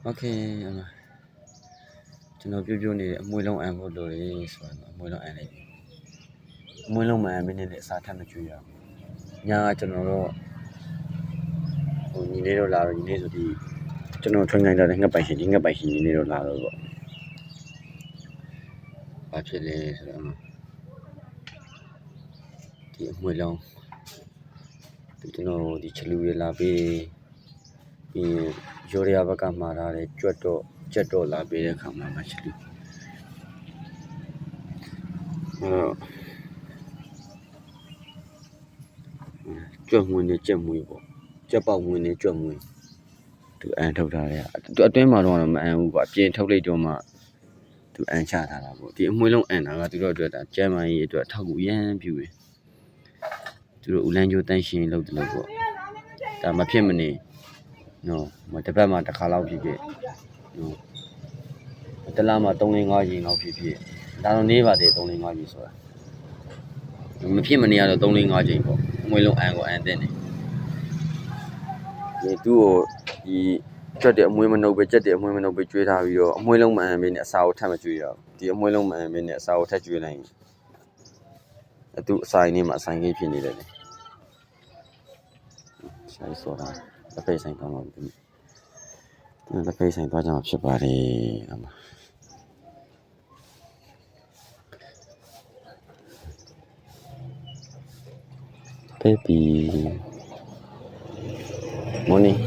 Okay,ကျွန်တော်ပြောနေတဲ့အမွေလုံးအံဖို့လိုတယ်ဆိုတော့အမွေလုံးအံလိုက်ပြီအမွေလုံးမအံမင်းနဲ့အစားထပ်မကျွေးရဘူးညာကကျွန်တော်တော့ဟိုညီလေးတို့လာတော့ညီလေးဆိုဒီကျွန်တော်ထွန်းခိုင်းတော့ငှက်ပိုင်ရှင်ဒီငှက်ပိုင်ရှင်ညီလေးတို့လာတော့ပေါ့ဘာဖြစ်လဲဆိုတော့ဒီအမွေလုံးဒီကျွန်တော်ဒီချလူရလာပြီးရိုးရဘက်ကမှာထားတယ်ကြွတ်တော့လာပြီးတဲ့ခါမှာမချလူကြွတ်မွေးနဲ့ကြက်မွေးပေါ့ကြက်ပေါက်မွေးနဲ့ကြွတ်မွေးသူအန်ထုတ်ထားတယ်သူအတွင်းမှာတော့မအန်ဘူးကွာပြင်ထုတ်လိုက်တော့မှသူအန်ချထားတာပေါ့ဒီအမွေလုံးအန်တာကသူတို့အတွက်ဒါကျမ်းမာရေးအတွက်ထောက်ကူရမ်းပြူတယ်သူတို့ဦးလန်းကျိုးတန့်ရှင်လုပ်တယ်လို့ပေါ့ဒါမဖြစ်မနေနော်တစ်ပတ်မှာတစ်ခါလောက်ဖြစ်နော်တစ်လမှာ3-5ချိန်လောက်ဖြစ်ဒါတော့နေပါတယ်3-5ချိန်ဆိုတာမဖြစ်မနေရတော့3-5ချိန်ပေါ့အမွေလုံးအန်ကိုအန်တဲ့နေဒီသူ့ကိုဒီကြက်တဲ့အမွေမနှုတ်ပဲကြက်တဲ့အမွေမနှုတ်ပဲကျွေးထားပြီးတော့အမွေလုံးမအန်မင်းနဲ့အစာကိုထပ်မကျွေးရဘူးဒီအမွေလုံးမအန်မင်းနဲ့အစာကိုထပ်ကျွေးလိုက်ရင်သူ့အစာရင်းထဲမှာအဆိုင်ကြီးဖြစ်နေတယ်လေဆိုင်ဆိုတာလက်ပိတ်ဆိုင်သွားမှာဘူးလက်ပိတ်ဆိုင်သွားကြမှာဖြစ်ပါတယ်အမBaby morning